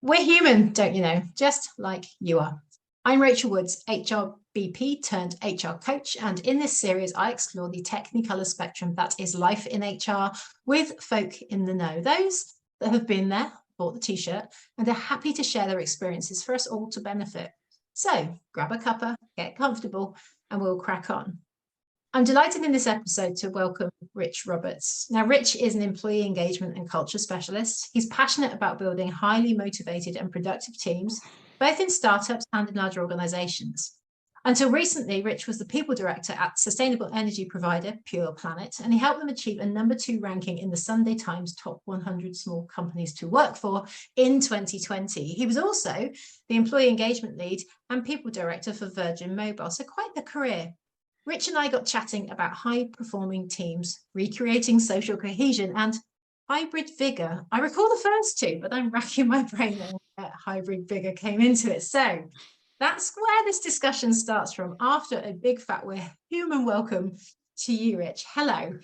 We're human, don't you know? Just like you are. I'm Rachel Woods, HR BP turned HR coach, and in this series, I explore the technicolor spectrum that is life in HR with folk in the know, those that have been there, bought the t-shirt, and are happy to share their experiences for us all to benefit. So grab a cuppa, get comfortable, and we'll crack on. I'm delighted in this episode to welcome Rich Roberts. Now, Rich is an employee engagement and culture specialist. He's passionate about building highly motivated and productive teams, both in startups and in larger organizations. Until recently, Rich was the people director at sustainable energy provider Pure Planet, and he helped them achieve a #2 ranking in the Sunday Times top 100 small companies to work for in 2020. He was also the employee engagement lead and people director for Virgin Mobile, so quite the career. Rich and I got chatting about high-performing teams, recreating social cohesion, and hybrid vigor. I recall the first two, but I'm racking my brain that hybrid vigor came into it. So that's where this discussion starts from, after a big fat human welcome to you, Rich. Hello.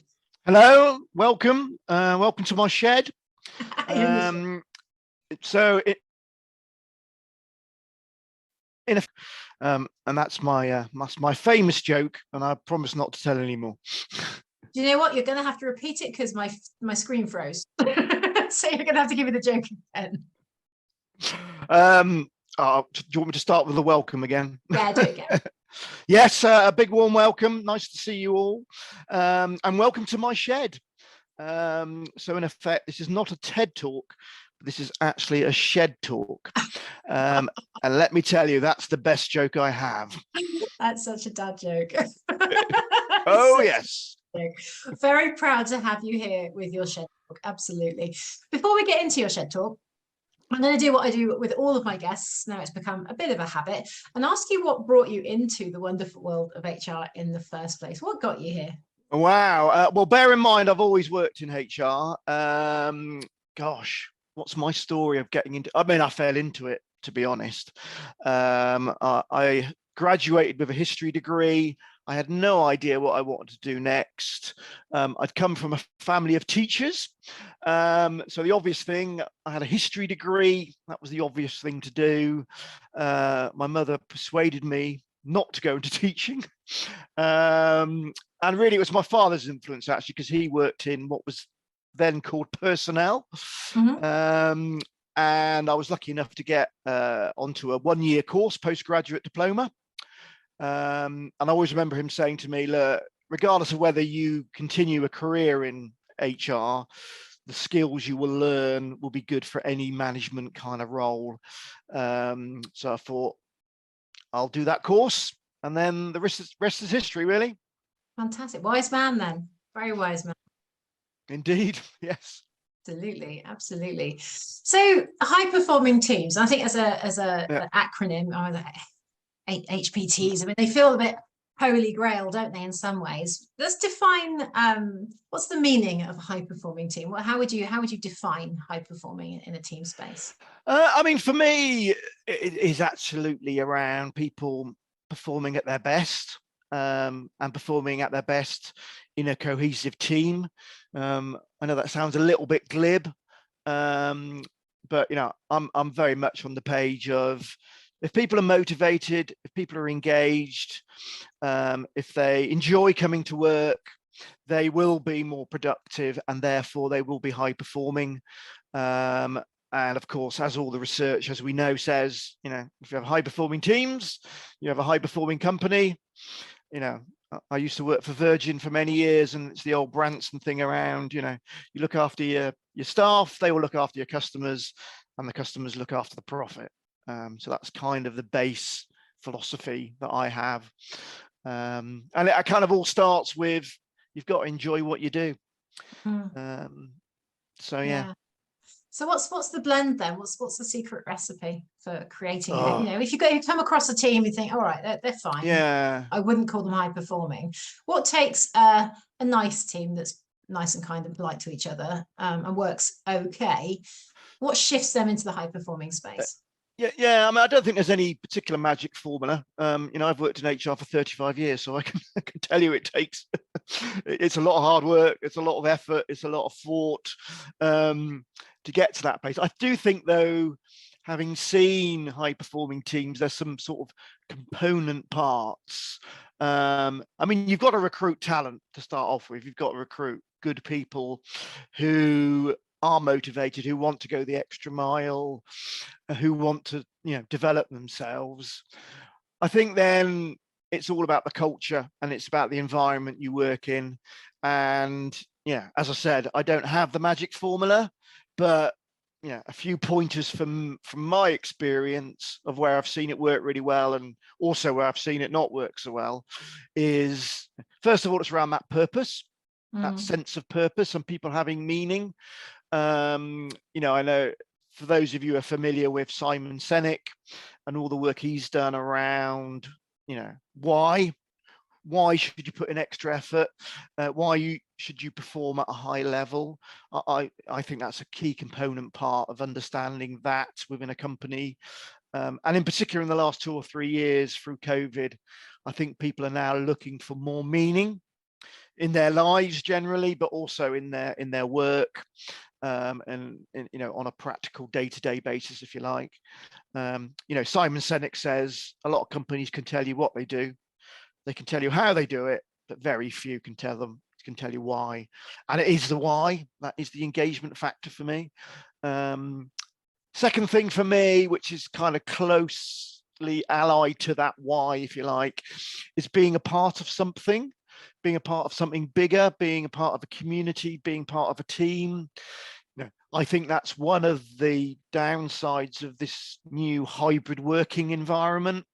Hello, welcome. Welcome to my shed. And that's my famous joke, and I promise not to tell anymore. Do you know what? You're going to have to repeat it because my screen froze. So you're going to have to give me the joke again. Do you want me to start with the welcome again? Yeah, do it again. Yes, a big warm welcome. Nice to see you all, and welcome to my shed. So in effect, this is not a TED talk. This is actually a shed talk. And let me tell you, that's the best joke I have. That's such a dad joke. Oh, yes. Very proud to have you here with your shed talk. Absolutely. Before we get into your shed talk, I'm going to do what I do with all of my guests. Now it's become a bit of a habit, and ask you what brought you into the wonderful world of HR in the first place. What got you here? Wow. Well, bear in mind, I've always worked in HR. Gosh, what's my story of getting into? I mean, I fell into it, to be honest. I graduated with a history degree. I had no idea what I wanted to do next. I'd come from a family of teachers. So the obvious thing, I had a history degree. That was the obvious thing to do. My mother persuaded me not to go into teaching. And really, it was my father's influence, actually, because he worked in what was then called personnel. Mm-hmm. And I was lucky enough to get onto a one-year course, postgraduate diploma. And I always remember him saying to me, look, regardless of whether you continue a career in HR, the skills you will learn will be good for any management kind of role. So I thought, I'll do that course. And then the rest is history, really. Fantastic. Wise man, then. Very wise man. Indeed. Yes. Absolutely. Absolutely. So high performing teams, I think as an acronym, or HPTs, I mean, they feel a bit holy grail, don't they, in some ways? Let's define what's the meaning of a high performing team. How would you define high performing in a team space? I mean, for me, it is absolutely around people performing at their best, and performing at their best in a cohesive team. I know that sounds a little bit glib, but I'm very much on the page of, if people are motivated, if people are engaged, if they enjoy coming to work, they will be more productive, and therefore they will be high performing. And of course, as all the research, as we know, says, if you have high performing teams, you have a high performing company. I used to work for Virgin for many years, and it's the old Branson thing around, you look after your staff, they will look after your customers, and the customers look after the profit. So that's kind of the base philosophy that I have. And it kind of all starts with, you've got to enjoy what you do. So, yeah. So what's the blend then? What's the secret recipe for creating it? If you come across a team, you think, all right, they're fine. Yeah. I wouldn't call them high performing. What takes a nice team that's nice and kind and polite to each other, and works okay? What shifts them into the high performing space? Yeah. I mean, I don't think there's any particular magic formula. I've worked in HR for 35 years, so I can tell you it's a lot of hard work, it's a lot of effort, it's a lot of thought to get to that place. I do think, though, having seen high performing teams, there's some sort of component parts. I mean, you've got to recruit talent to start off with. You've got to recruit good people who are motivated, who want to go the extra mile, who want to, develop themselves. I think then it's all about the culture, and it's about the environment you work in. And yeah, as I said, I don't have the magic formula, but a few pointers from my experience of where I've seen it work really well, and also where I've seen it not work so well, is first of all, it's around that purpose, that sense of purpose, and people having meaning. I know for those of you who are familiar with Simon Sinek and all the work he's done around, why should you put in extra effort? Why should you perform at a high level? I think that's a key component part of understanding that within a company. And in particular, in the last 2 or 3 years through COVID, I think people are now looking for more meaning in their lives generally, but also in their work, and on a practical day-to-day basis, if you like. Simon Sinek says a lot of companies can tell you what they do. They can tell you how they do it, but very few can tell you why. And it is the why that is the engagement factor for me. Second thing for me, which is kind of closely allied to that why, if you like, is being a part of something, being a part of something bigger, being a part of a community, being part of a team. I think that's one of the downsides of this new hybrid working environment,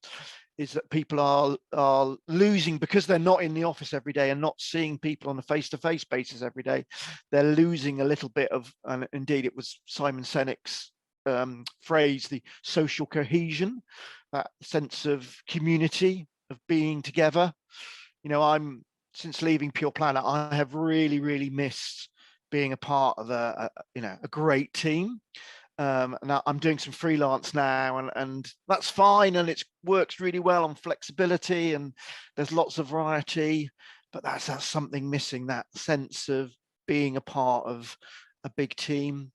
is that people are losing, because they're not in the office every day and not seeing people on a face-to-face basis every day. They're losing a little bit of, and indeed it was Simon Sinek's phrase, the social cohesion, that sense of community, of being together. Since leaving Pure Planet, I have really, really missed being a part of a great team. Now I'm doing some freelance now, and that's fine, and it works really well on flexibility, and there's lots of variety, but that's something missing, that sense of being a part of a big team.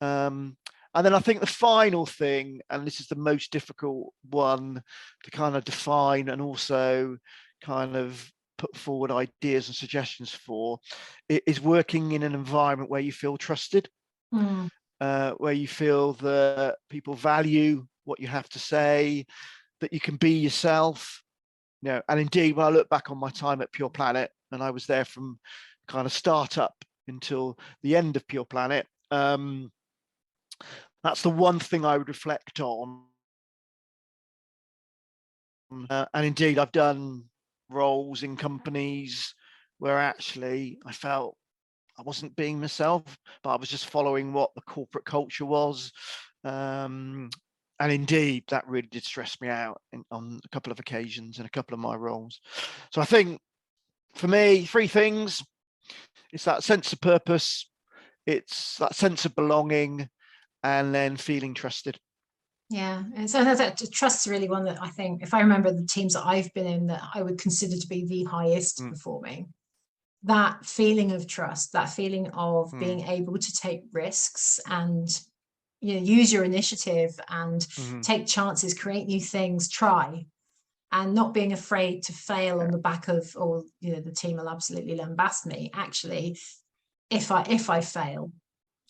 And then I think the final thing, and this is the most difficult one to kind of define and also kind of put forward ideas and suggestions for, is working in an environment where you feel trusted. Where you feel that people value what you have to say, that you can be yourself. And indeed, when I look back on my time at Pure Planet, and I was there from kind of startup until the end of Pure Planet, that's the one thing I would reflect on. And indeed, I've done roles in companies where actually I felt I wasn't being myself, but I was just following what the corporate culture was. And indeed, that really did stress me out on a couple of occasions in a couple of my roles. So I think for me, 3 things: it's that sense of purpose, it's that sense of belonging, and then feeling trusted. Yeah, and so that trust is really one that I think, if I remember the teams that I've been in, that I would consider to be the highest performing. That feeling of trust, that feeling of being able to take risks and use your initiative and take chances, create new things, try, and not being afraid to fail on the back of, the team will absolutely lambast me. Actually, if I fail,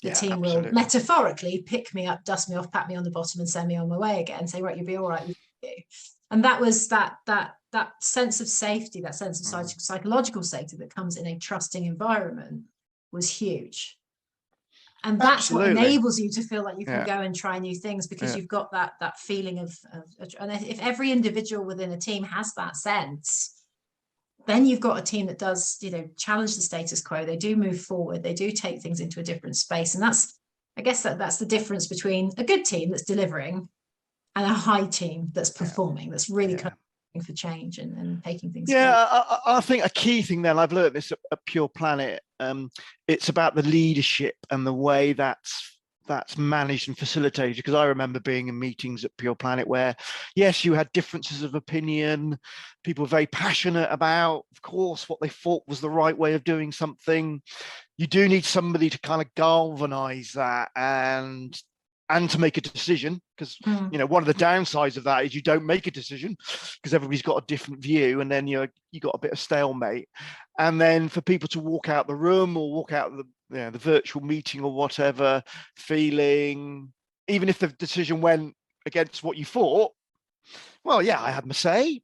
the team will metaphorically pick me up, dust me off, pat me on the bottom, and send me on my way again, and say, right, you'll be all right with you. And that was that sense of safety, that sense of psychological safety that comes in a trusting environment was huge. And that's what enables you to feel like you can go and try new things, because you've got that feeling of, and if every individual within a team has that sense, then you've got a team that does, challenge the status quo. They do move forward. They do take things into a different space. And I guess that's the difference between a good team that's delivering and a high team that's performing, that's really coming for change and taking things forward. I think a key thing then, I've learned this at Pure Planet, it's about the leadership and the way that's managed and facilitated. Because I remember being in meetings at Pure Planet where, yes, you had differences of opinion. People were very passionate about, of course, what they thought was the right way of doing something. You do need somebody to kind of galvanize that and and to make a decision, because you know, one of the downsides of that is you don't make a decision because everybody's got a different view, and then you got a bit of stalemate. And then for people to walk out the room or walk out the virtual meeting or whatever, feeling, even if the decision went against what you thought, well, yeah, I had my say.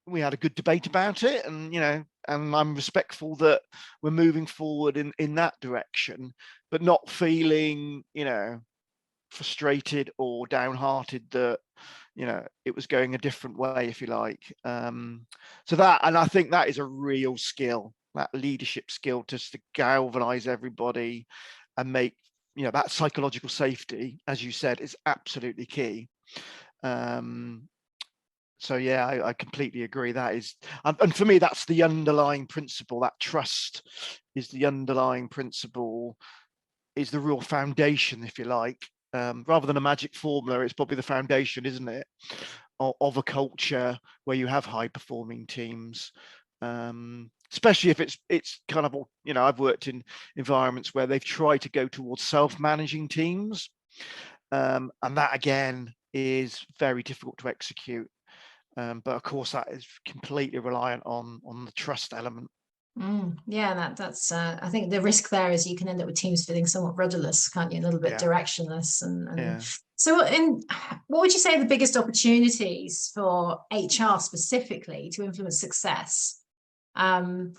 We had a good debate about it, and you know, and I'm respectful that we're moving forward in that direction, but not feeling, you know, frustrated or downhearted that, you know, it was going a different way, if you like. So that, and I think that is a real skill, that leadership skill, just to galvanize everybody and make, you know, that psychological safety, as you said, is absolutely key. So yeah, I completely agree. That is, and for me, that's the underlying principle. That trust is the underlying principle, is the real foundation, if you like. Rather than a magic formula, it's probably the foundation, isn't it, of a culture where you have high performing teams. Especially if it's kind of, you know, I've worked in environments where they've tried to go towards self-managing teams, and that again is very difficult to execute. But of course, that is completely reliant on the trust element. Yeah, that's I think the risk there is you can end up with teams feeling somewhat rudderless, can't you? A little bit directionless. And so, what would you say are the biggest opportunities for HR specifically to influence success? To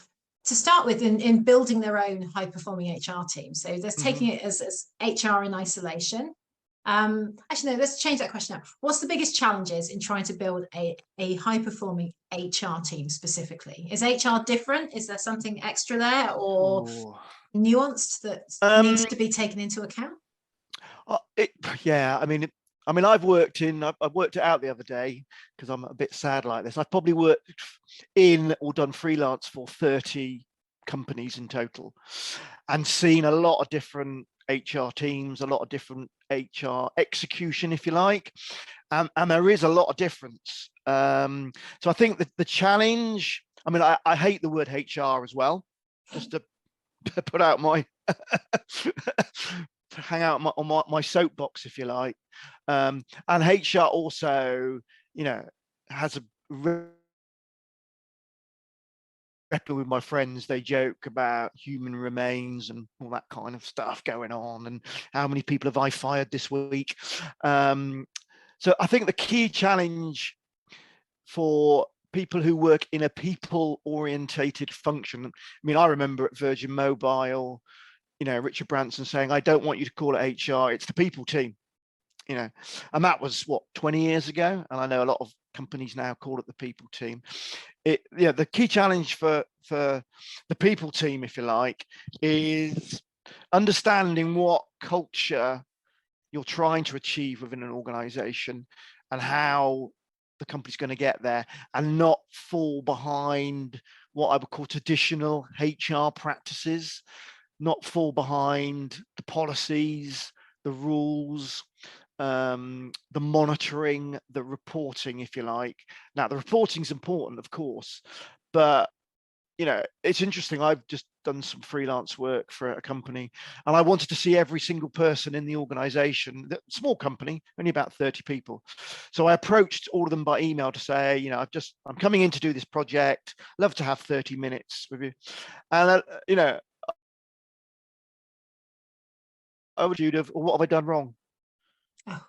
start with, in building their own high-performing HR team. So there's taking it as HR in isolation. Actually, no, let's change that question now. What's the biggest challenges in trying to build a high-performing HR team specifically? Is HR different? Is there something extra there or nuanced that needs to be taken into account? Yeah, I mean, I've worked it out the other day because I'm a bit sad like this. I've probably worked in or done freelance for 30 companies in total, and seen a lot of different HR teams, a lot of different HR execution, if you like, and there is a lot of difference. So I think that the challenge, I mean, I hate the word HR as well, just to put out my to hang out on my soapbox, if you like. And HR also, you know, has a with my friends, they joke about human remains and all that kind of stuff going on, and how many people have I fired this week. So I think the key challenge for people who work in a people orientated function, I mean, I remember at Virgin Mobile, you know, Richard Branson saying, I don't want you to call it HR, it's the people team, you know, and that was what, 20 years ago. And I know a lot of companies now call it the people team. The key challenge for the people team, if you like, is understanding what culture you're trying to achieve within an organization and how the company's going to get there, and not fall behind what I would call traditional HR practices, not fall behind the policies, the rules, the monitoring, the reporting, if you like. Now, the reporting is important, of course, but you know, it's interesting. I've just done some freelance work for a company, and I wanted to see every single person in the organization, small company, only about 30 people. So I approached all of them by email to say, you know, I'm coming in to do this project. Love to have 30 minutes with you. And, you know, I would, Judith, what have I done wrong?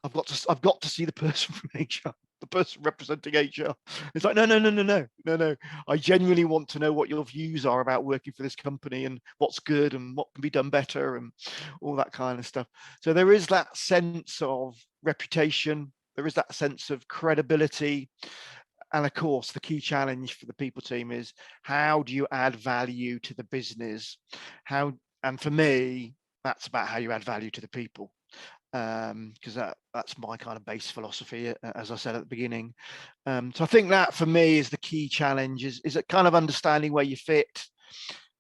I've got to see the person from HR, the person representing HR. It's like, no. I genuinely want to know what your views are about working for this company and what's good and what can be done better and all that kind of stuff. So there is that sense of reputation. There is that sense of credibility. And of course, the key challenge for the people team is, how do you add value to the business? And for me, that's about how you add value to the people. Because that's my kind of base philosophy, as I said at the beginning. So I think that for me is the key challenge, is it kind of understanding where you fit,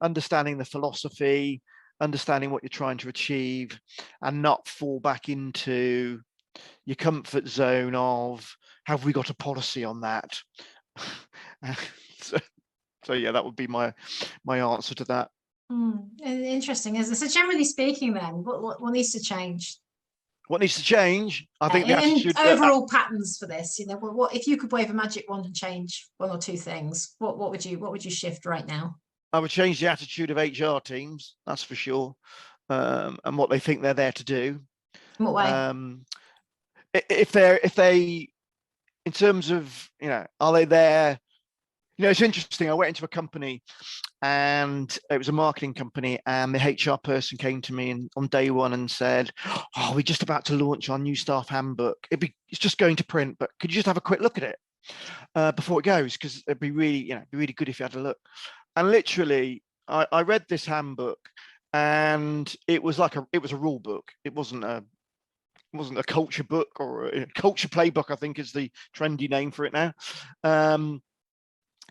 understanding the philosophy, understanding what you're trying to achieve, and not fall back into your comfort zone of, have we got a policy on that? So yeah, that would be my answer to that. Interesting. So generally speaking then, what needs to change? What needs to change? I think the in attitude. overall patterns for this, what if you could wave a magic wand and change one or two things? What would you shift right now? I would change the attitude of HR teams, that's for sure, and what they think they're there to do. In what way? If they, in terms of, are they there? It's interesting. I went into a company, and it was a marketing company, and the HR person came to me on day one and said, "Oh, we're just about to launch our new staff handbook. It's just going to print, but could you just have a quick look at it before it goes? Because it'd be really good if you had a look." And literally, I read this handbook, and it was a rule book. It wasn't a culture book, or a culture playbook, I think is the trendy name for it now.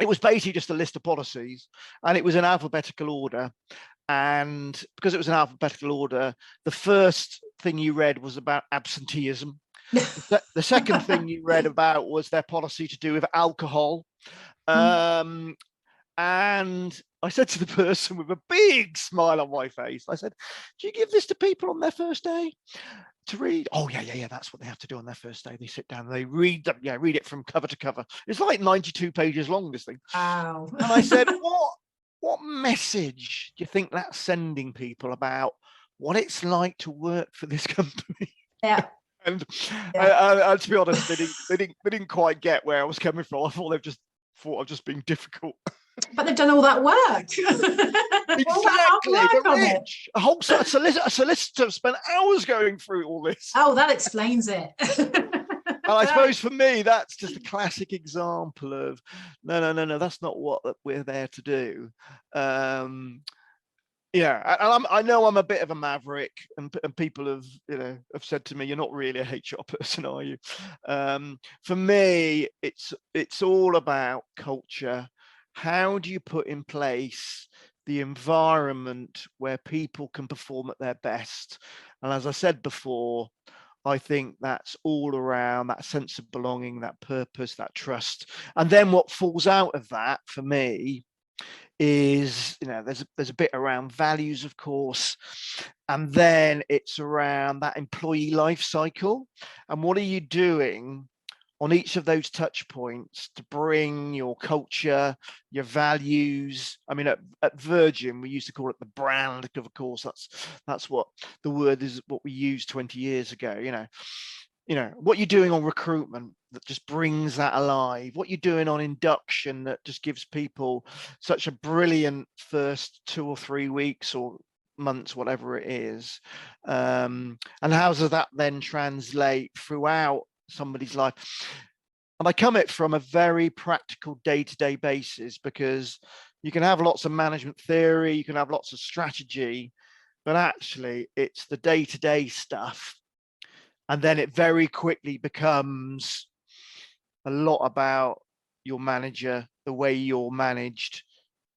It was basically just a list of policies, and it was in alphabetical order. And because it was in alphabetical order, the first thing you read was about absenteeism. The second thing you read about was their policy to do with alcohol. And I said to the person with a big smile on my face, I said, "Do you give this to people on their first day to read?" "Oh, yeah, that's what they have to do on their first day. They sit down and they read it from cover to cover. It's like 92 pages long, this thing." Wow. And I said, what message do you think that's sending people about what it's like to work for this company? Yeah. And to be honest, they didn't quite get where I was coming from. I thought I was just being difficult. But they've done all that work. Exactly. But Rich, a whole solicitor spent hours going through all this. Oh, that explains it. And I suppose for me, that's just a classic example of no, that's not what we're there to do. And I know I'm a bit of a maverick, and people have said to me, "You're not really a HR person, are you?" For me, it's all about culture. How do you put in place the environment where people can perform at their best? And as I said before, I think that's all around that sense of belonging, that purpose, that trust. And then what falls out of that for me is, there's a bit around values, of course, and then it's around that employee life cycle. And what are you doing on each of those touch points to bring your culture, your values? I mean, at Virgin, we used to call it the brand, of course. That's what the word is, what we used 20 years ago. What you're doing on recruitment that just brings that alive, what you're doing on induction that just gives people such a brilliant first 2 or 3 weeks or months, whatever it is. And how does that then translate throughout somebody's life? And I come at it from a very practical day-to-day basis, because you can have lots of management theory, you can have lots of strategy, but actually it's the day-to-day stuff. And then it very quickly becomes a lot about your manager, the way you're managed,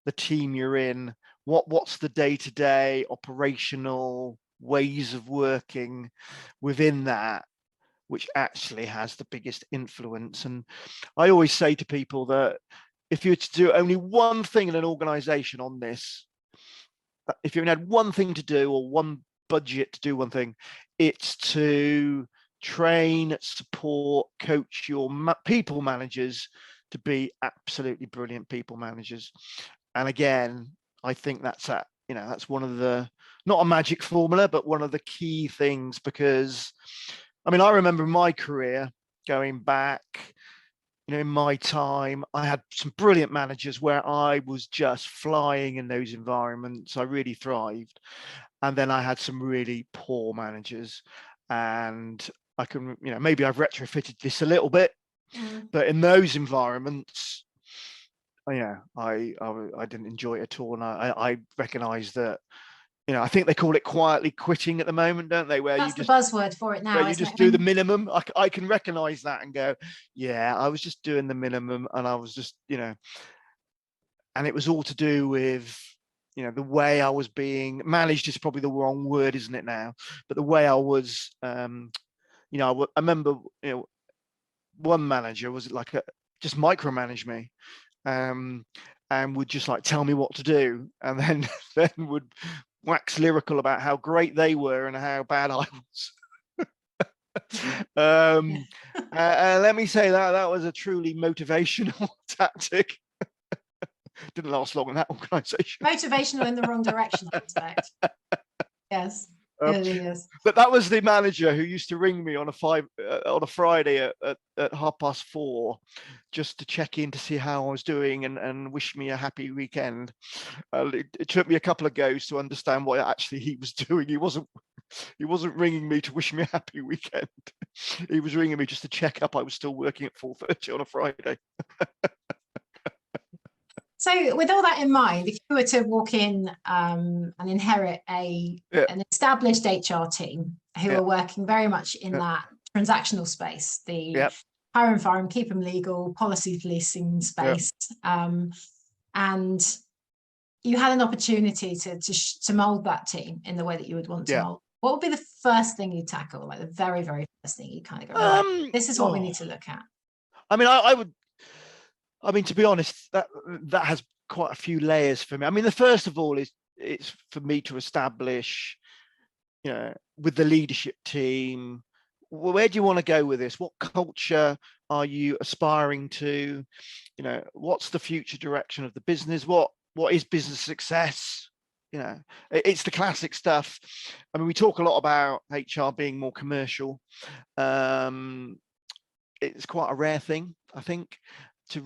the team you're in, what's the day-to-day operational ways of working within that, which actually has the biggest influence. And I always say to people that if you were to do only one thing in an organization on this, if you had one thing to do, or one budget to do one thing, it's to train, support, coach your people managers to be absolutely brilliant people managers. And again, I think that's that's one of the, not a magic formula, but one of the key things, because I remember my career going back, in my time, I had some brilliant managers where I was just flying in those environments. I really thrived. And then I had some really poor managers, and I can, maybe I've retrofitted this a little bit, but in those environments, I didn't enjoy it at all. And I recognize that, I think they call it quietly quitting at the moment, don't they? Where that's you just, the buzzword for it now. where you just do the minimum. I can recognize that and go, yeah, I was just doing the minimum, and I was just, and it was all to do with, the way I was being managed is probably the wrong word, isn't it now? But the way I was, I remember, one manager was like just micromanage me, and would just like tell me what to do, and then would wax lyrical about how great they were and how bad I was. Um, let me say that was a truly motivational tactic. Didn't last long in that organisation. Motivational in the wrong direction, I expect. Yes. Yes. But that was the manager who used to ring me on a Friday at 4:30, just to check in to see how I was doing and wish me a happy weekend. It took me a couple of goes to understand what actually he was doing. He wasn't ringing me to wish me a happy weekend. He was ringing me just to check up I was still working at 4:30 on a Friday. So with all that in mind, if you were to walk in and inherit an established HR team who are working very much in that transactional space, the hire and fire and keep them legal, policy policing space, and you had an opportunity to mold that team in the way that you would want to mold, what would be the first thing you tackle, like the very, very first thing you kind of go, right, this is what we need to look at? I mean, to be honest, that has quite a few layers for me. I mean, the first of all it's for me to establish, with the leadership team, where do you want to go with this? What culture are you aspiring to? What's the future direction of the business? What is business success? It's the classic stuff. I mean, we talk a lot about HR being more commercial. It's quite a rare thing, I think, for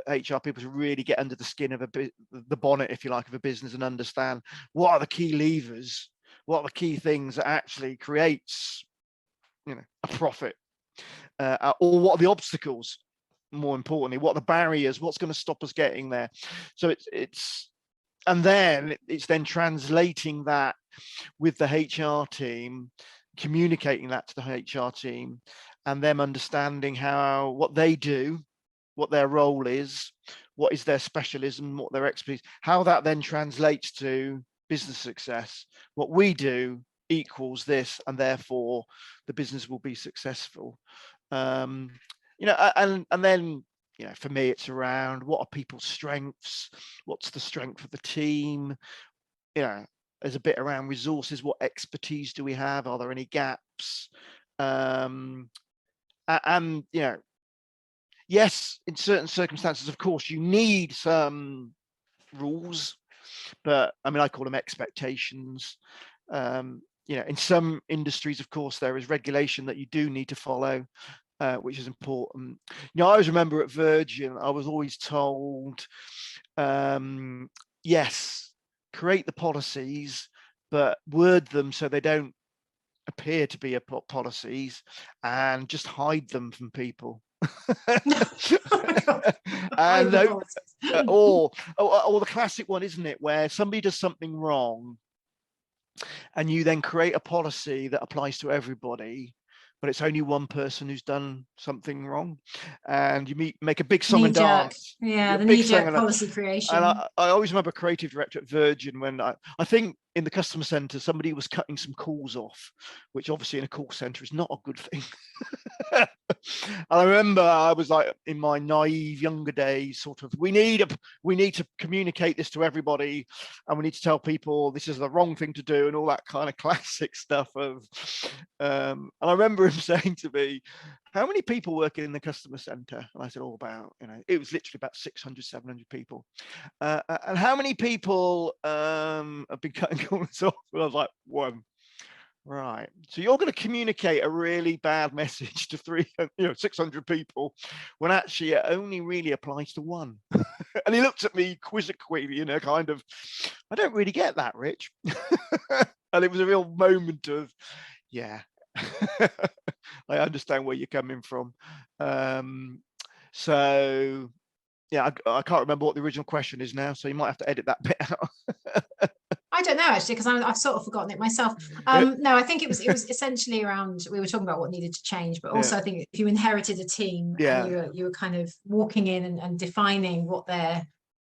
HR people to really get under the skin of the bonnet, if you like, of a business and understand what are the key levers, what are the key things that actually creates, a profit, or what are the obstacles, more importantly, what are the barriers, what's going to stop us getting there. So it's then translating that with the HR team, communicating that to the HR team, and them understanding what they do, what their role is, what is their specialism, what their expertise, how that then translates to business success. What we do equals this, and therefore the business will be successful. And then, for me, it's around what are people's strengths, what's the strength of the team, there's a bit around resources, what expertise do we have, are there any gaps? Yes, in certain circumstances, of course, you need some rules, but I mean, I call them expectations. In some industries, of course, there is regulation that you do need to follow, which is important. I always remember at Virgin, I was always told, yes, create the policies, but word them so they don't appear to be policies, and just hide them from people. And or the classic one, isn't it, where somebody does something wrong and you then create a policy that applies to everybody, but it's only one person who's done something wrong, and you make a big song and dance. The knee-jerk policy creation. And I always remember a creative director at Virgin when I think in the customer center somebody was cutting some calls off, which obviously in a call center is not a good thing. And I remember I was like, in my naive younger days, sort of, we need to communicate this to everybody, and we need to tell people this is the wrong thing to do, and all that kind of classic stuff of and I remember him saying to me, how many people work in the customer center? And I said, about, it was literally about 600, 700 people. And how many people have been cutting calls off? And I was like, one. Right. So you're going to communicate a really bad message to 600 people, when actually it only really applies to one. And he looked at me quizzically, kind of, I don't really get that, Rich. And it was a real moment of, yeah. I understand where you're coming from. So yeah, I can't remember what the original question is now, so you might have to edit that bit out. I don't know, actually, because I've sort of forgotten it myself. No, I think it was essentially around, we were talking about what needed to change, but also I think if you inherited a team and you were kind of walking in and defining what they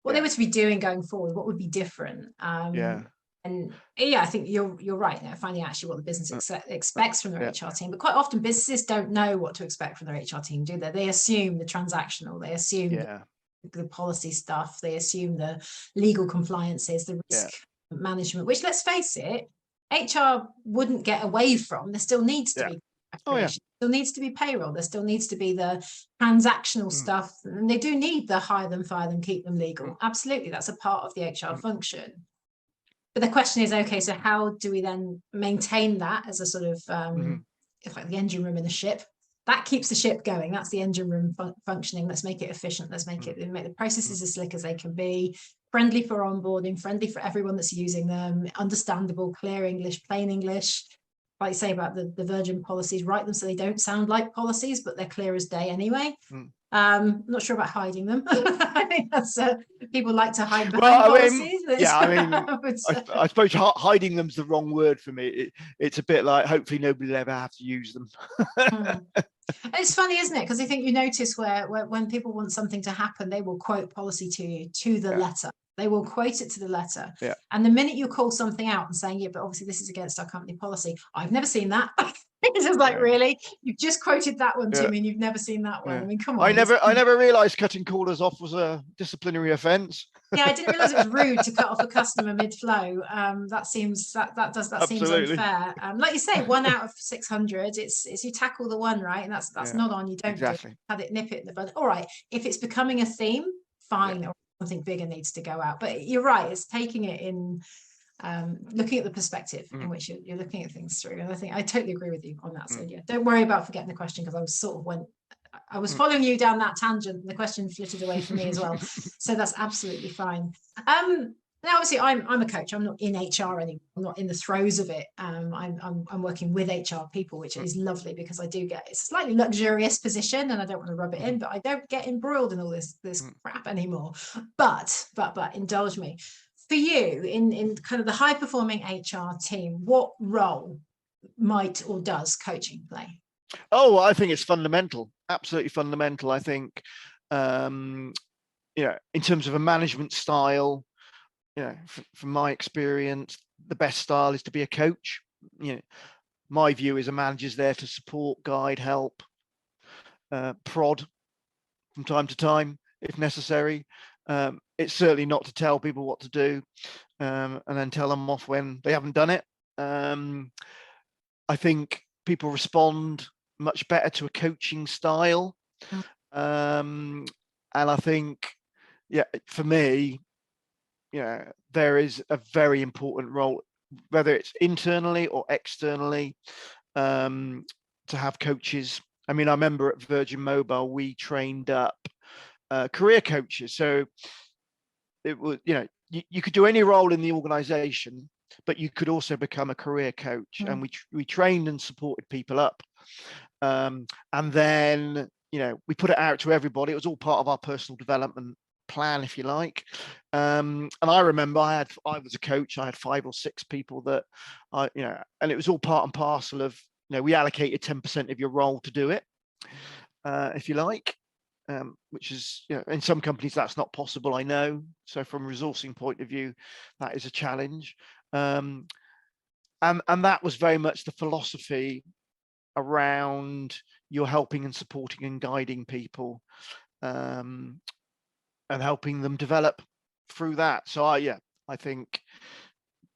were to be doing going forward, what would be different. And I think you're right there, finding actually what the business expects from their HR team. But quite often businesses don't know what to expect from their HR team, do they? They assume the transactional, they assume the policy stuff, they assume the legal compliances, the risk management, which, let's face it, HR wouldn't get away from. There still needs to be Oh yeah. Still needs to be payroll. There still needs to be the transactional stuff, and they do need the hire them, fire them, keep them legal. Absolutely, that's a part of the HR function. But the question is, okay, so how do we then maintain that as a sort of it's like the engine room in a ship that keeps the ship going? That's the engine room functioning. Let's make it efficient. Let's make the processes as slick as they can be, friendly for onboarding, friendly for everyone that's using them, understandable, clear English, plain English. Like I say about the Virgin policies, write them so they don't sound like policies, but they're clear as day anyway. I'm not sure about hiding them. I think that's people like to hide behind policies. I suppose hiding them's the wrong word for me. It's a bit like, hopefully nobody will ever have to use them. It's funny, isn't it? Because I think you notice where when people want something to happen, they will quote policy to you to the letter. They will quote it to the letter. Yeah. And the minute you call something out and saying, yeah, but obviously this is against our company policy, I've never seen that. It's just like, really? You've just quoted that one to me and you've never seen that one. I mean, come on. I never realized cutting callers off was a disciplinary offence. Yeah, I didn't realize it was rude to cut off a customer mid-flow. That seems unfair. Like you say, 1 out of 600, it's you tackle the one, right? And that's not on. You don't do it, have it, nip it in the bud. All right, if it's becoming a theme, fine. Or something bigger needs to go out. But you're right, it's taking it in, looking at the perspective in which you're looking at things through. And I think I totally agree with you on that. So yeah, don't worry about forgetting the question, because I was following you down that tangent and the question flitted away from me as well. So that's absolutely fine. Now, obviously, I'm a coach. I'm not in HR anymore. I'm not in the throes of it. I'm working with HR people, which is lovely, because I do it's a slightly luxurious position, and I don't want to rub it in, but I don't get embroiled in all this crap anymore. But indulge me. For you, in kind of the high performing HR team, what role might or does coaching play? Oh, I think it's fundamental, absolutely fundamental. I think, in terms of a management style, from my experience, the best style is to be a coach. My view is a manager's there to support, guide, help, prod from time to time if necessary. It's certainly not to tell people what to do and then tell them off when they haven't done it. I think people respond much better to a coaching style. And I think, for me, there is a very important role, whether it's internally or externally, to have coaches. I mean, I remember at Virgin Mobile, we trained up career coaches. So it was, you could do any role in the organization, but you could also become a career coach. And we trained and supported people up. And then, we put it out to everybody. It was all part of our personal development plan, if you like. And I remember I was a coach. I had 5 or 6 people that and it was all part and parcel of, we allocated 10% of your role to do it, if you like, which is, in some companies that's not possible, I know. So from a resourcing point of view, that is a challenge. And that was very much the philosophy around you're helping and supporting and guiding people, and helping them develop through that. So I think,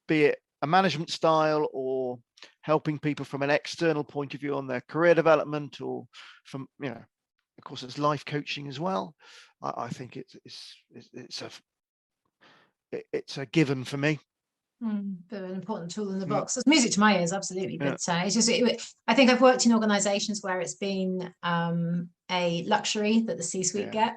be it a management style or helping people from an external point of view on their career development, or from, of course, it's life coaching as well. I think it's a given for me. An important tool in the box. It's music to my ears, absolutely. But it's just, I think I've worked in organizations where it's been a luxury that the C-suite get.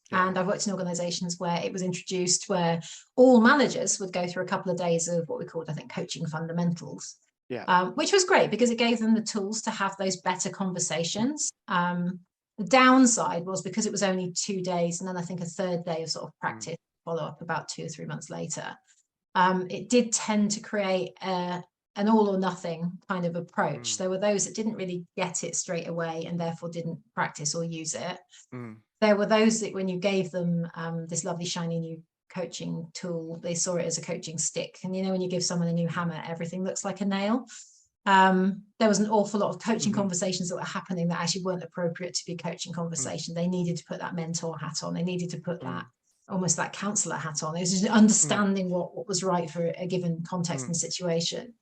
And I've worked in organizations where it was introduced, where all managers would go through a couple of days of what we called, I think, coaching fundamentals, which was great because it gave them the tools to have those better conversations. The downside was, because it was only 2 days, and then I think a third day of sort of practice follow up about 2 or 3 months later, it did tend to create an all or nothing kind of approach. There were those that didn't really get it straight away and therefore didn't practice or use it. There were those that when you gave them this lovely shiny new coaching tool, they saw it as a coaching stick. And when you give someone a new hammer, everything looks like a nail. There was an awful lot of coaching conversations that were happening that actually weren't appropriate to be coaching conversation. They needed to put that mentor hat on. They needed to put that almost that counselor hat on. It was just understanding what was right for a given context and situation.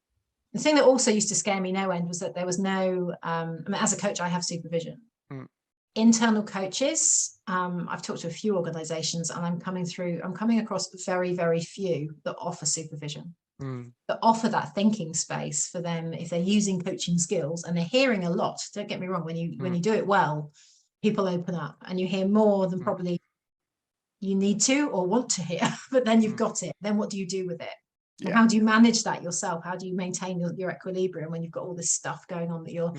The thing that also used to scare me no end was that there was no, I mean, as a coach, I have supervision. Internal coaches, I've talked to a few organizations, and I'm coming across very, very few that offer supervision, that offer that thinking space for them if they're using coaching skills. And they're hearing a lot. Don't get me wrong, when you do it well, people open up and you hear more than probably you need to or want to hear, but then you've got it. Then what do you do with it? And how do you manage that yourself? How do you maintain your equilibrium when you've got all this stuff going on that you're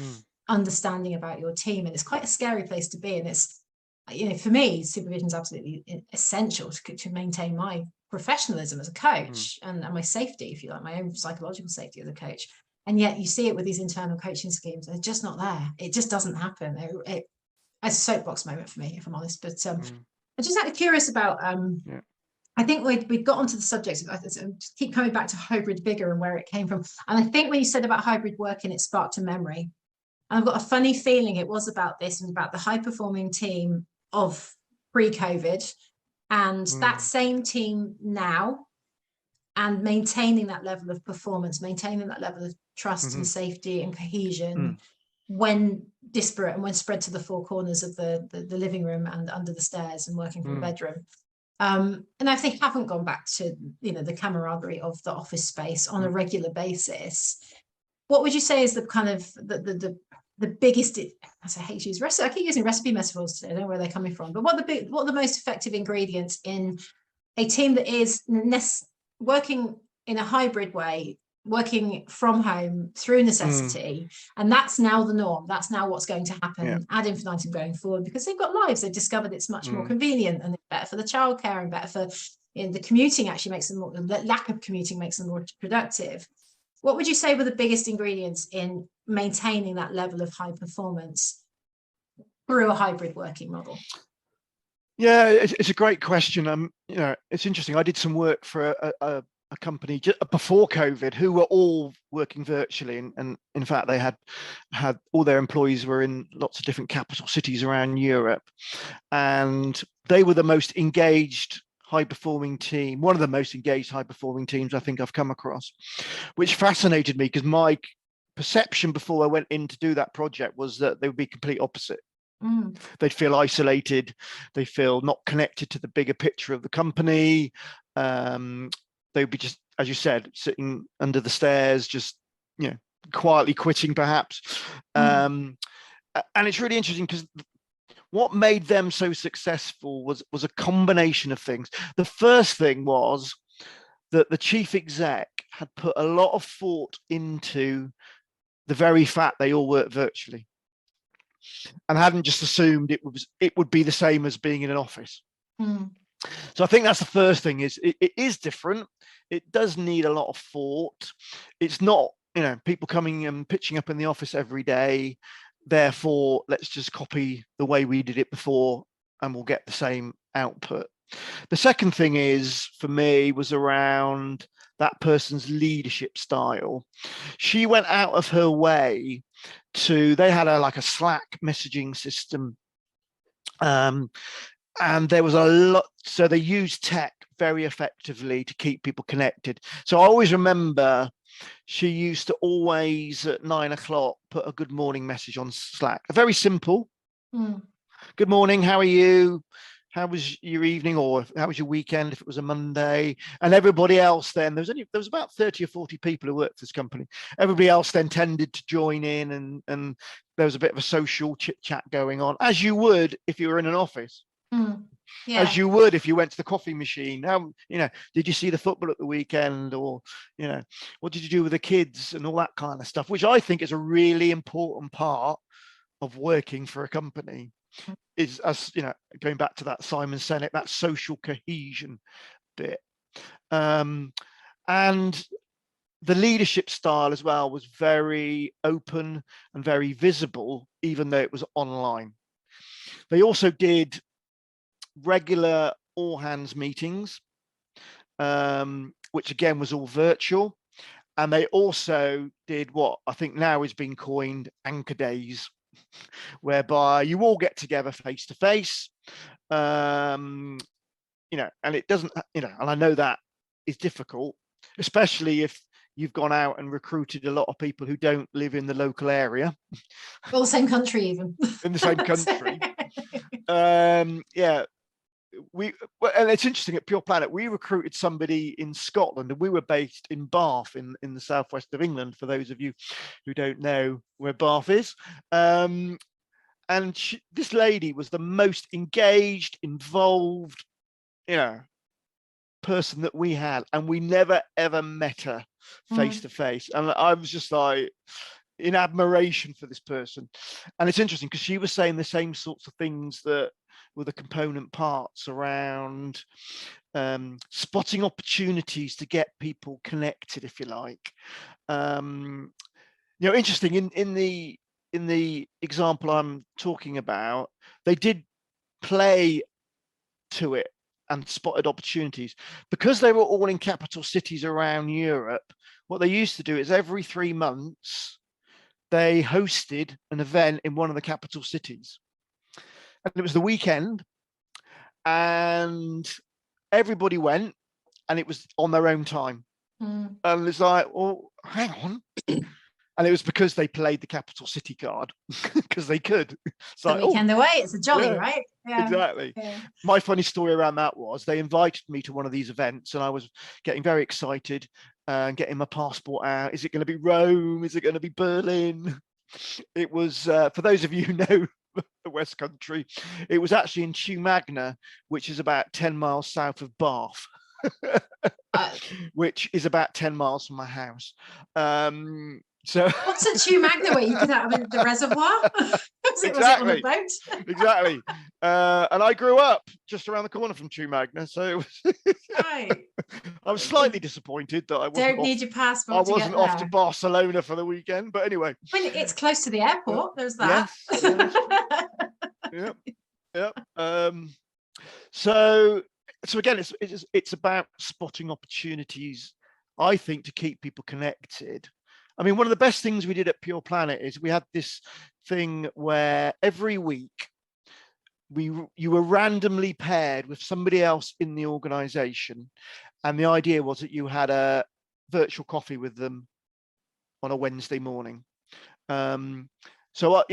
understanding about your team? And it's quite a scary place to be. And it's, you know, for me, supervision is absolutely essential to maintain my professionalism as a coach and my safety, if you like, my own psychological safety as a coach. And yet you see it with these internal coaching schemes. They're just not there. It just doesn't happen. It's a soapbox moment for me, if I'm honest. But I'm just actually curious about I think we got onto the subject. I just keep coming back to hybrid Vigour and where it came from. And I think when you said about hybrid working, it sparked a memory. And I've got a funny feeling it was about this and about the high performing team of pre-COVID and that same team now, and maintaining that level of performance, maintaining that level of trust and safety and cohesion when disparate and when spread to the four corners of the living room and under the stairs and working from the bedroom. And if they haven't gone back to, you know, the camaraderie of the office space on a regular basis, what would you say is the kind of the biggest, as I hate to use recipe, I keep using recipe metaphors today, I don't know where they're coming from, but what are the most effective ingredients in a team that is working in a hybrid way, working from home through necessity, and that's now the norm, that's now what's going to happen ad infinitum going forward, because they've got lives, they've discovered it's much more convenient and better for the childcare and better for, you know, the commuting actually makes them more, the lack of commuting makes them more productive. What would you say were the biggest ingredients in maintaining that level of high performance through a hybrid working model? Yeah, it's a great question. You know, it's interesting. I did some work for a company just before COVID who were all working virtually, and in fact they had all their employees were in lots of different capital cities around Europe, and they were the most engaged high performing team, one of the most engaged high performing teams I think I've come across, which fascinated me because my perception before I went in to do that project was that they would be complete opposite. They'd feel isolated, they feel not connected to the bigger picture of the company. They'd be just, as you said, sitting under the stairs, just, you know, quietly quitting perhaps. And it's really interesting because what made them so successful was a combination of things. The first thing was that the chief exec had put a lot of thought into the very fact they all work virtually, and hadn't just assumed it would be the same as being in an office. So I think that's the first thing, is it is different. It does need a lot of thought. It's not, you know, people coming and pitching up in the office every day, therefore let's just copy the way we did it before and we'll get the same output. The second thing is, for me, was around that person's leadership style. She went out of her way they had like a Slack messaging system, and there was a lot, so they used tech very effectively to keep people connected. So I always remember she used to always at 9 o'clock put a good morning message on Slack, very simple. Good morning, how are you? How was your evening, or how was your weekend if it was a Monday? And everybody else then, there was about 30 or 40 people who worked for this company. Everybody else then tended to join in, and there was a bit of a social chit chat going on, as you would if you were in an office. As you would if you went to the coffee machine. How, you know, did you see the football at the weekend, or, you know, what did you do with the kids and all that kind of stuff, which I think is a really important part of working for a company. Is, as you know, going back to that Simon Sinek, that social cohesion bit. And the leadership style as well was very open and very visible, even though it was online. They also did regular all hands meetings, which again was all virtual. And they also did what I think now is being coined anchor days, whereby you all get together face to face, you know, and it doesn't, you know, and I know that is difficult, especially if you've gone out and recruited a lot of people who don't live in the local area. Or the same country even. In the same country. Yeah. And it's interesting, at Pure Planet, we recruited somebody in Scotland, and we were based in Bath in the southwest of England, for those of you who don't know where Bath is. And this lady was the most engaged, involved, person that we had, and we never ever met her face to face. And I was just like in admiration for this person. And it's interesting because she was saying the same sorts of things that were the component parts around spotting opportunities to get people connected, if you like. Interesting, in the example I'm talking about, they did play to it and spotted opportunities because they were all in capital cities around Europe. What they used to do is every 3 months they hosted an event in one of the capital cities, and it was the weekend, and everybody went, and it was on their own time. And it's like, well, hang on. And it was because they played the capital city card, because they could. It's the weekend away, it's a jolly, right? Yeah, exactly. Yeah. My funny story around that was they invited me to one of these events, and I was getting very excited and getting my passport out. Is it going to be Rome? Is it going to be Berlin? It was, for those of you who know the West Country, it was actually in Magna, which is about 10 miles south of Bath. Which is about 10 miles from my house. So what's a Magna where you get out of the reservoir? Exactly. Was it on a boat? Exactly. And I grew up just around the corner from Magna, so it was right. I was slightly disappointed that I need your passport. I wasn't off to Barcelona for the weekend, but anyway. I mean, it's close to the airport. There's that. Yes. Yep. So again, it's about spotting opportunities, I think, to keep people connected. I mean, one of the best things we did at Pure Planet is we had this thing where every week you were randomly paired with somebody else in the organization, and the idea was that you had a virtual coffee with them on a Wednesday morning. So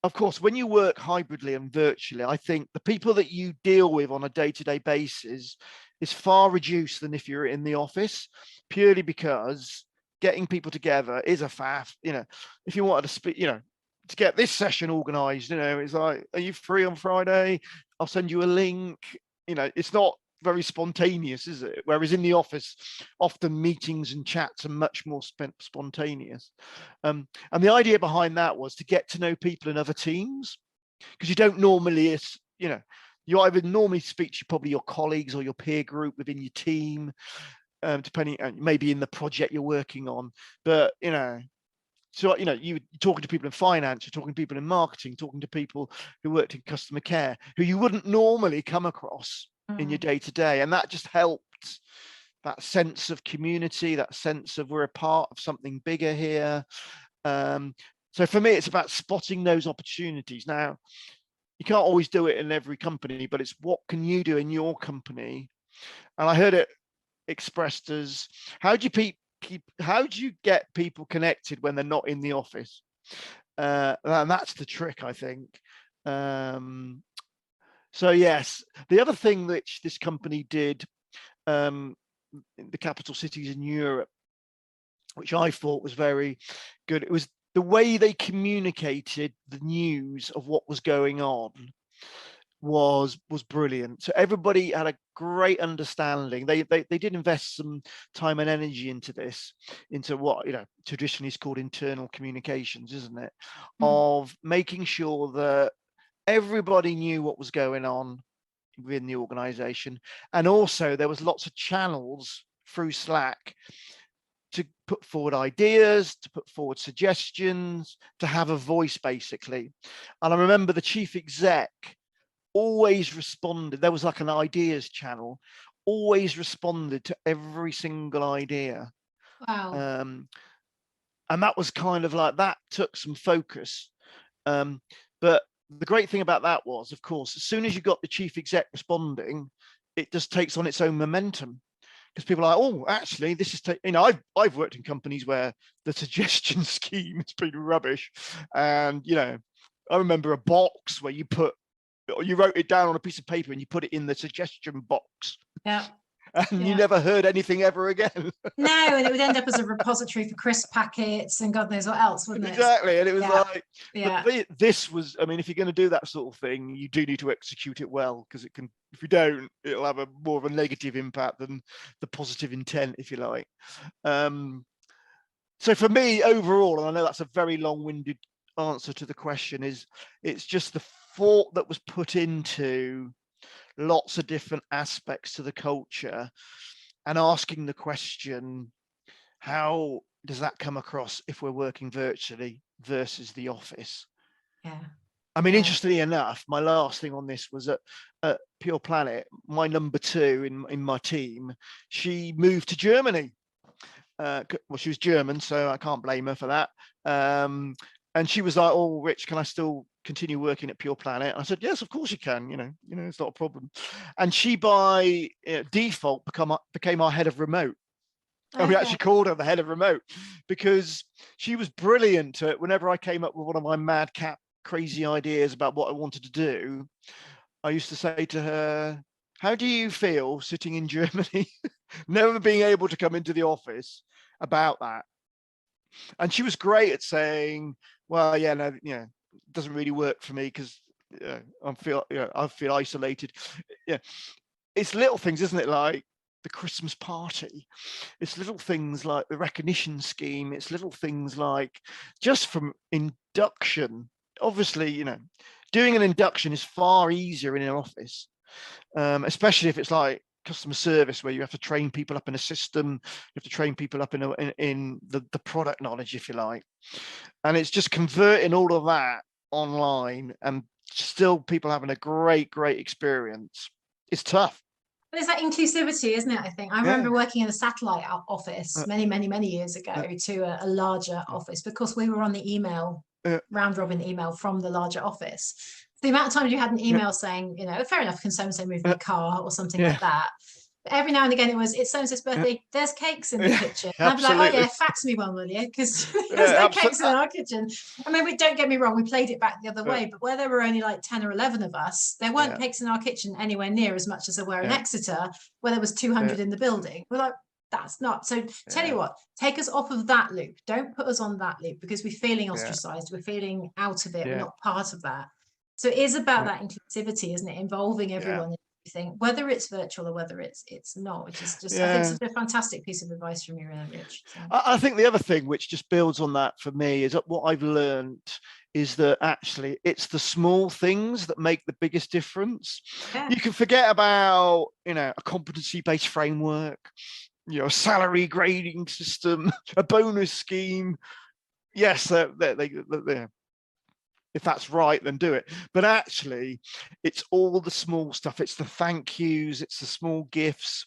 of course, when you work hybridly and virtually, I think the people that you deal with on a day-to-day basis is far reduced than if you're in the office, purely because getting people together is a faff. If you wanted to speak, to get this session organized, it's like, are you free on Friday? I'll send you a link. It's not very spontaneous, is it? Whereas in the office, often meetings and chats are much more spontaneous. And the idea behind that was to get to know people in other teams, because you don't normally, you either normally speak to probably your colleagues or your peer group within your team, depending, maybe in the project you're working on. But so you're talking to people in finance, you're talking to people in marketing, talking to people who worked in customer care, who you wouldn't normally come across in your day-to-day. And that just helped, that sense of community, that sense of we're a part of something bigger here. So for me, it's about spotting those opportunities. Now, you can't always do it in every company, but it's what can you do in your company? And I heard it expressed as, how do you get people connected when they're not in the office? And that's the trick, I think. So yes, the other thing that this company did in the capital cities in Europe, which I thought was very good, it was the way they communicated the news of what was going on was brilliant. So everybody had a great understanding. They did invest some time and energy into this, into what traditionally is called internal communications, isn't it? Of making sure that everybody knew what was going on within the organization. And also there was lots of channels through Slack to put forward ideas, to put forward suggestions, to have a voice, basically. And I remember the chief exec always responded. There was like an ideas channel, always responded to every single idea. Wow. And that was kind of like, that took some focus. But the great thing about that was, of course, as soon as you got the chief exec responding, it just takes on its own momentum, because people are like, oh, actually, this is, I've worked in companies where the suggestion scheme has been rubbish. And, I remember a box where you wrote it down on a piece of paper and you put it in the suggestion box. Yeah. And you never heard anything ever again. No, and it would end up as a repository for crisp packets and God knows what else, wouldn't it? Exactly. And it was but this was, if you're going to do that sort of thing, you do need to execute it well, because if you don't, it'll have more of a negative impact than the positive intent, if you like. So for me, overall, and I know that's a very long-winded answer to the question, it's just the thought that was put into lots of different aspects to the culture, and asking the question, how does that come across if we're working virtually versus the office? Interestingly enough, my last thing on this was at Pure Planet, my number 2 in my team, she moved to Germany. She was German, so I can't blame her for that. And she was like, oh, Rich, can I still continue working at Pure Planet? And I said, yes, of course you can. It's not a problem. And she, by default, became our head of remote. And we actually called her the head of remote, because she was brilliant at, whenever I came up with one of my madcap, crazy ideas about what I wanted to do, I used to say to her, how do you feel sitting in Germany, never being able to come into the office, about that? And she was great at saying, well, yeah, no, it doesn't really work for me because I feel isolated. Yeah, it's little things, isn't it? Like the Christmas party. It's little things like the recognition scheme. It's little things like just from induction. Obviously, doing an induction is far easier in an office, especially if it's like customer service, where you have to train people up in a system, you have to train people up in the product knowledge, if you like. And it's just converting all of that online and still people having a great experience. It's tough. But it's that inclusivity, isn't it? I think I remember working in a satellite office many years ago to a larger office, because we were on the email round robin email from the larger office. The amount of times you had an email saying, fair enough, can so-and-so move my car or something like that. But every now and again it's so-and-so's birthday, there's cakes in the kitchen. And I'd be like, oh yeah, fax me one, will you? Because there's no cakes in our kitchen. Don't get me wrong, we played it back the other way, but where there were only like 10 or 11 of us, there weren't cakes in our kitchen anywhere near as much as there were in Exeter, where there was 200 in the building. We're like, that's not. So tell you what, take us off of that loop. Don't put us on that loop, because we're feeling ostracized. We're feeling out of it. We're not part of that. So it is about that inclusivity, isn't it? Involving everyone in everything, whether it's virtual or whether it's not, which is just, I think, such a fantastic piece of advice from you, Rich. So. I think the other thing which just builds on that for me is that what I've learned is that actually it's the small things that make the biggest difference. You can forget about, a competency-based framework, a salary grading system, a bonus scheme. Yes, they're if that's right, then do it. But actually, it's all the small stuff. It's the thank yous. It's the small gifts.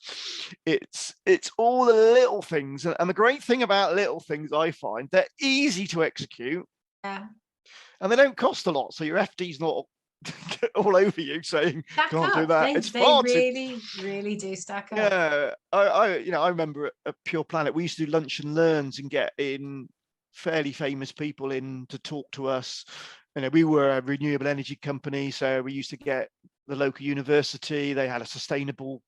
It's all the little things. And the great thing about little things, I find, they're easy to execute. Yeah. And they don't cost a lot. So your FD's not all over you saying, can't do that. They really do stack up. Yeah. I remember at Pure Planet, we used to do lunch and learns and get in fairly famous people in to talk to us. We were a renewable energy company, so we used to get the local university. They had a sustainable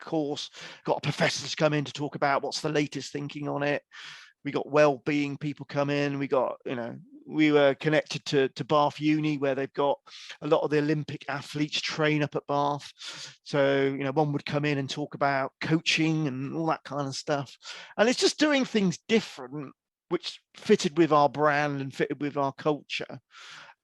course, got professors come in to talk about what's the latest thinking on it. We got well-being people come in. We got, we were connected to Bath Uni, where they've got a lot of the Olympic athletes train up at Bath. So, one would come in and talk about coaching and all that kind of stuff. And it's just doing things different, which fitted with our brand and fitted with our culture.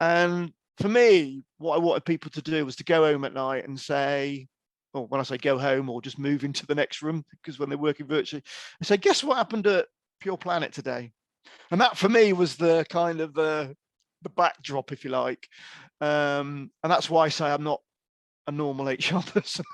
And for me, what I wanted people to do was to go home at night and say, or when I say go home, or just move into the next room, because when they're working virtually, I say, guess what happened at Pure Planet today? And that for me was the kind of the backdrop, if you like. And that's why I say I'm not a normal HR person.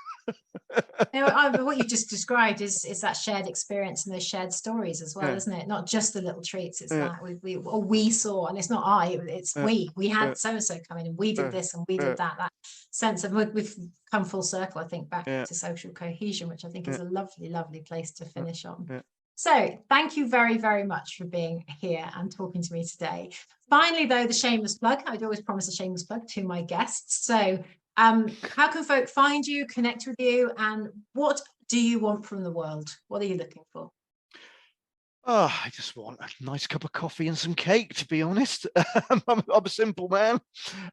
What you just described is that shared experience and those shared stories as well, isn't it? Not just the little treats, it's that we saw, and it's not it's we had so and so come in and we did this and we did that. That sense of we've come full circle, I think, back to social cohesion, which I think is a lovely, lovely place to finish on. So thank you very, very much for being here and talking to me today. Finally, though, the shameless plug. I'd always promise a shameless plug to my guests. So how can folk find you, connect with you, and what do you want from the world? What are you looking for? Oh, I just want a nice cup of coffee and some cake, to be honest. I'm a simple man.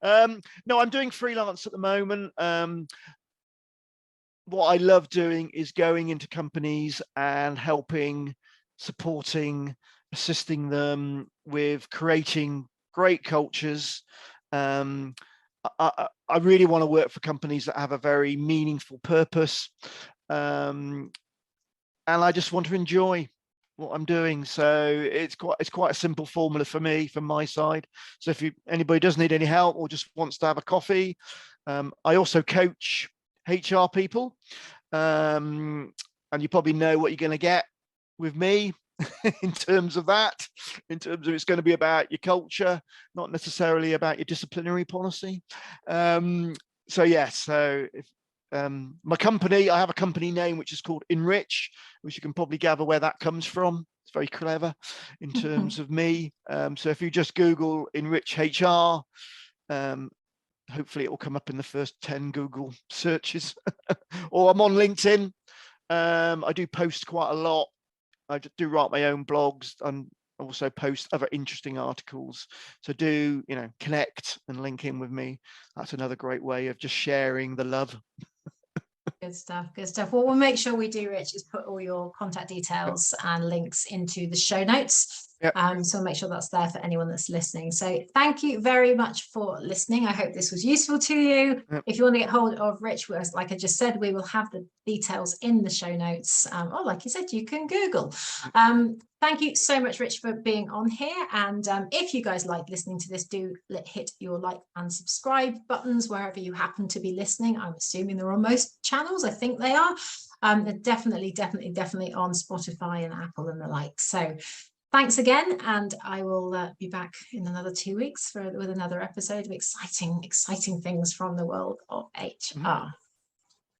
No, I'm doing freelance at the moment. What I love doing is going into companies and helping, supporting, assisting them with creating great cultures. I really want to work for companies that have a very meaningful purpose. And I just want to enjoy what I'm doing. So it's quite a simple formula for me, from my side. So if anybody does need any help or just wants to have a coffee, I also coach HR people. And you probably know what you're going to get with me in terms of it's going to be about your culture, not necessarily about your disciplinary policy. So if my company, I have a company name which is called Enrich, which you can probably gather where that comes from. It's very clever in terms of me. So if you just Google Enrich HR, hopefully it will come up in the first 10 Google searches. Or I'm on LinkedIn. I do post quite a lot. I do write my own blogs and also post other interesting articles. So do, connect and link in with me. That's another great way of just sharing the love. Good stuff. Good stuff. What we'll make sure we do, Rich, is put all your contact details and links into the show notes. Yep. So we'll make sure that's there for anyone that's listening. So thank you very much for listening. I hope this was useful to you. Yep. If you want to get hold of Rich, like I just said, we will have the details in the show notes. Or like you said, you can Google. Thank you so much, Rich, for being on here. And if you guys like listening to this, do hit your like and subscribe buttons wherever you happen to be listening. I'm assuming they're on most channels. I think they are. They're definitely on Spotify and Apple and the like. So thanks again. And I will be back in another 2 weeks with another episode of exciting things from the world of HR.